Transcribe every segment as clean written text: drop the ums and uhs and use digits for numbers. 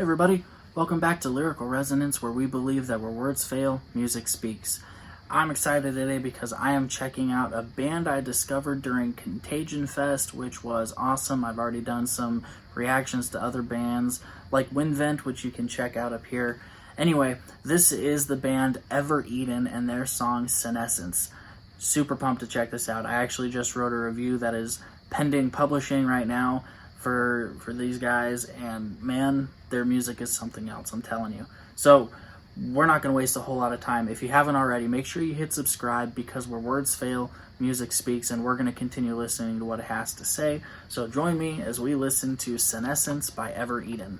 everybody, welcome back to Lyrical Resonance, where we believe that where words fail, music speaks. I'm excited today because I am checking out a band I discovered during Contagion Fest, which was awesome. I've already done some reactions to other bands like Windvent, which you can check out up here. Anyway, this is the band Ever Eden and their song Senescense. Super pumped to check this out. I actually just wrote a review that is pending publishing right now for these guys, and man, their music is something else, I'm telling you. So we're not going to waste a whole lot of time. If you haven't already, make sure you hit subscribe, because where words fail, music speaks, and we're going to continue listening to what it has to say. So join me as we listen to Senescence by Ever Eden.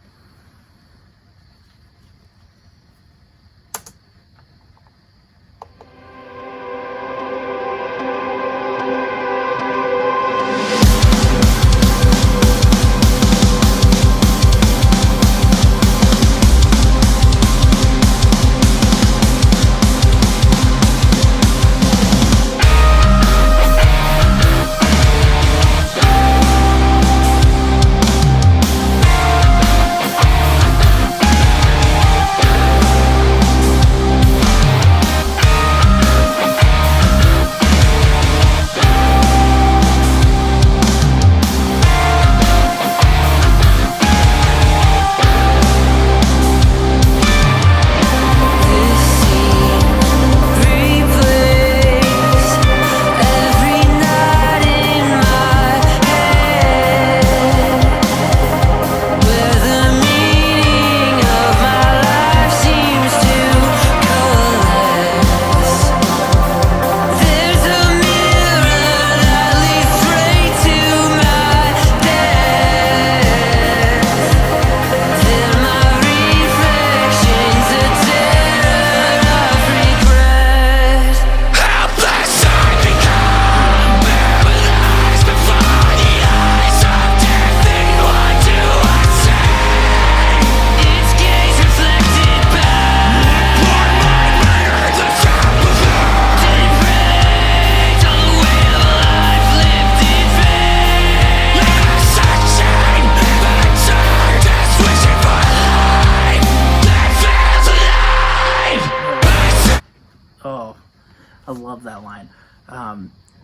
I love that line.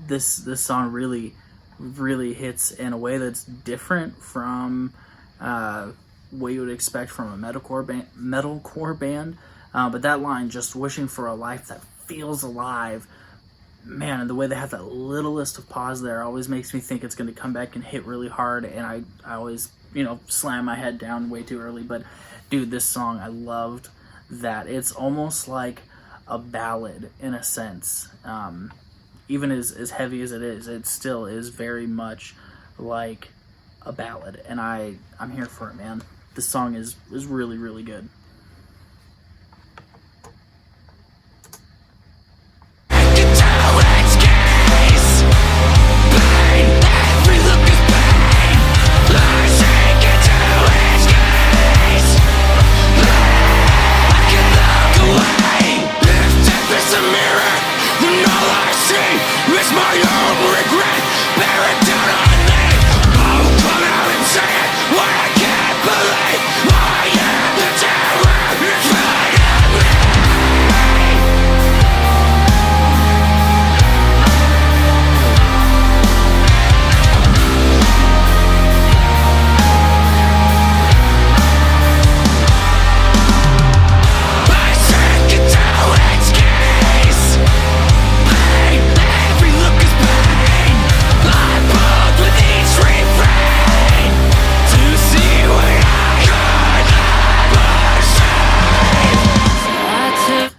This song really hits in a way that's different from what you would expect from a metalcore band. But that line, just wishing for a life that feels alive, man, and the way they have that littlest of pause there always makes me think it's going to come back and hit really hard, and I always, slam my head down way too early. But dude, this song, I loved that. It's almost like a ballad in a sense. Even as heavy as it is, it still is very much like a ballad, and I'm here for it, man. This song is really, really good.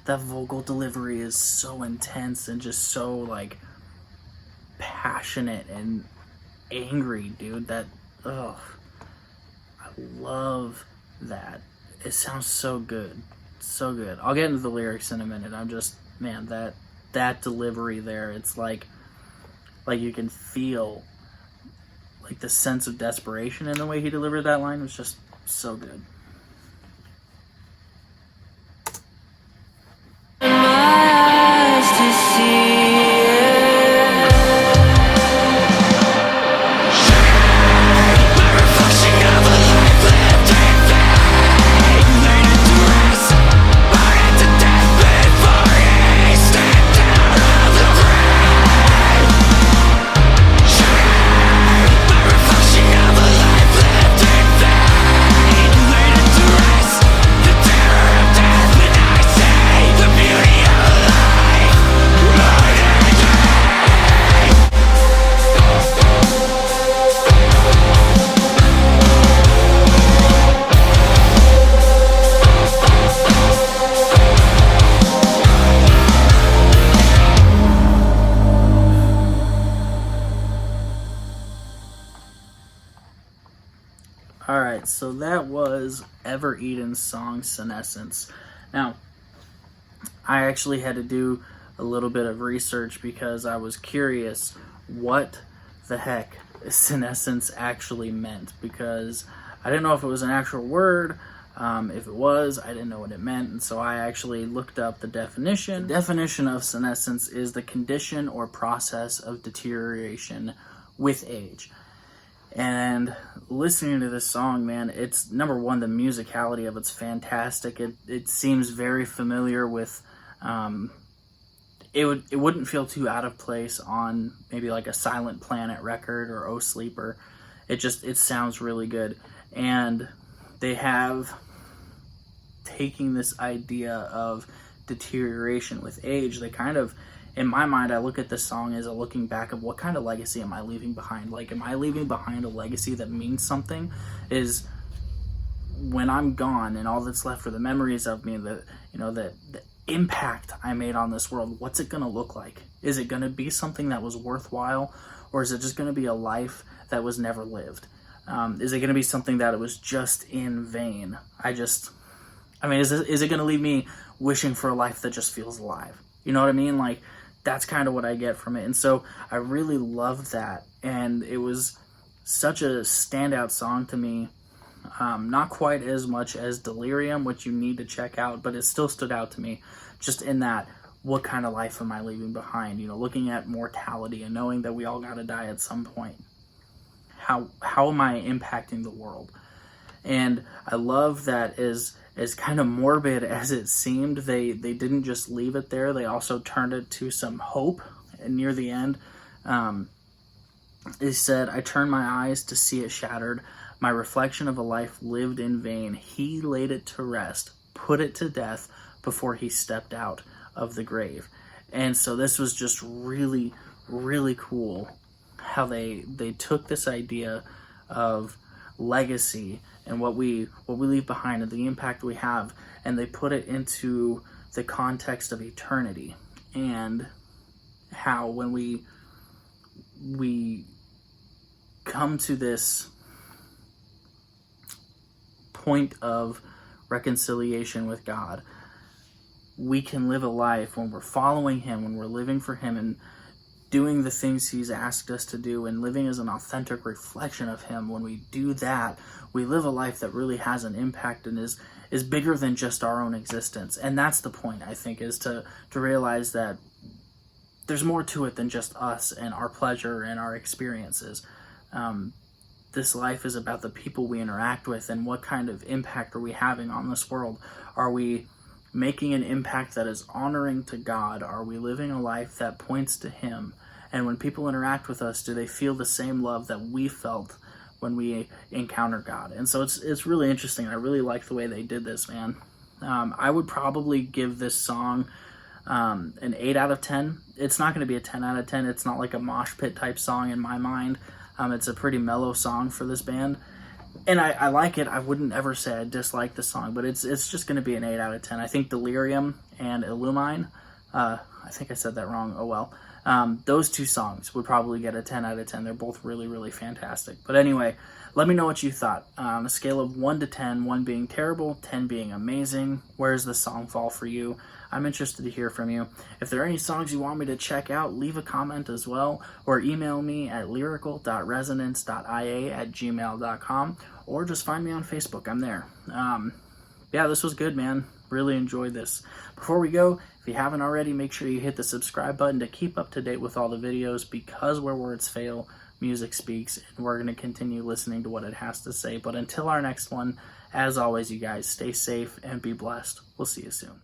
That vocal delivery is so intense and just so like passionate and angry, dude. I love that. It sounds so good, so good. I'll get into the lyrics in a minute. I'm just, man, that delivery there, it's like you can feel like the sense of desperation in the way he delivered that line was just so good. Alright, so that was Ever Eden's song Senescence. Now, I actually had to do a little bit of research because I was curious what the heck senescence actually meant, because I didn't know if it was an actual word. If it was, I didn't know what it meant, and so I actually looked up the definition. The definition of senescence is the condition or process of deterioration with age. And listening to this song, man, it's, number one, the musicality of it's fantastic. It seems very familiar with, it wouldn't feel too out of place on maybe like a Silent Planet record or Oh Sleeper. It sounds really good. And they have taking this idea of deterioration with age. They kind of, in my mind, I look at this song as a looking back of what kind of legacy am I leaving behind? Like, am I leaving behind a legacy that means something? Is when I'm gone and all that's left are the memories of me, the impact I made on this world, what's it going to look like? Is it going to be something that was worthwhile, or is it just going to be a life that was never lived? Is it going to be something that it was just in vain? Is it going to leave me wishing for a life that just feels alive? You know what I mean? Like, that's kind of what I get from it. And so I really loved that. And it was such a standout song to me. Not quite as much as Delirium, which you need to check out, but it still stood out to me just in that, what kind of life am I leaving behind? You know, looking at mortality and knowing that we all got to die at some point. How am I impacting the world? And I love that as kind of morbid as it seemed, they didn't just leave it there. They also turned it to some hope. And near the end, they said, I turned my eyes to see it shattered, my reflection of a life lived in vain. He laid it to rest, put it to death before he stepped out of the grave. And so this was just really, really cool how they took this idea of legacy and what we leave behind and the impact we have, and they put it into the context of eternity, and how when we come to this point of reconciliation with God, we can live a life when we're following him, when we're living for him and doing the things he's asked us to do and living as an authentic reflection of him. When we do that, we live a life that really has an impact and is bigger than just our own existence. And that's the point, I think, is to realize that there's more to it than just us and our pleasure and our experiences. This life is about the people we interact with and what kind of impact are we having on this world. Are we making an impact that is honoring to God? Are we living a life that points to him? And when people interact with us, do they feel the same love that we felt when we encounter God? And so it's really interesting. I really like the way they did this, man. I would probably give this song an 8 out of 10. It's not going to be a 10 out of 10. It's not like a mosh pit type song in my mind. It's a pretty mellow song for this band. And I like it. I wouldn't ever say I dislike the song, but it's just going to be an 8 out of 10. I think Delirium and Illumine, I think I said that wrong, oh well. Those two songs would probably get a 10 out of 10. They're both really, really fantastic. But anyway, let me know what you thought. On a scale of 1 to 10, 1 being terrible, 10 being amazing, where does the song fall for you? I'm interested to hear from you. If there are any songs you want me to check out, leave a comment as well, or email me at lyrical.resonance.ia@gmail.com, or just find me on Facebook. I'm there. Yeah, this was good, man. Really enjoyed this. Before we go, if you haven't already, make sure you hit the subscribe button to keep up to date with all the videos, because where words fail, music speaks, and we're going to continue listening to what it has to say. But until our next one, as always, you guys, stay safe and be blessed. We'll see you soon.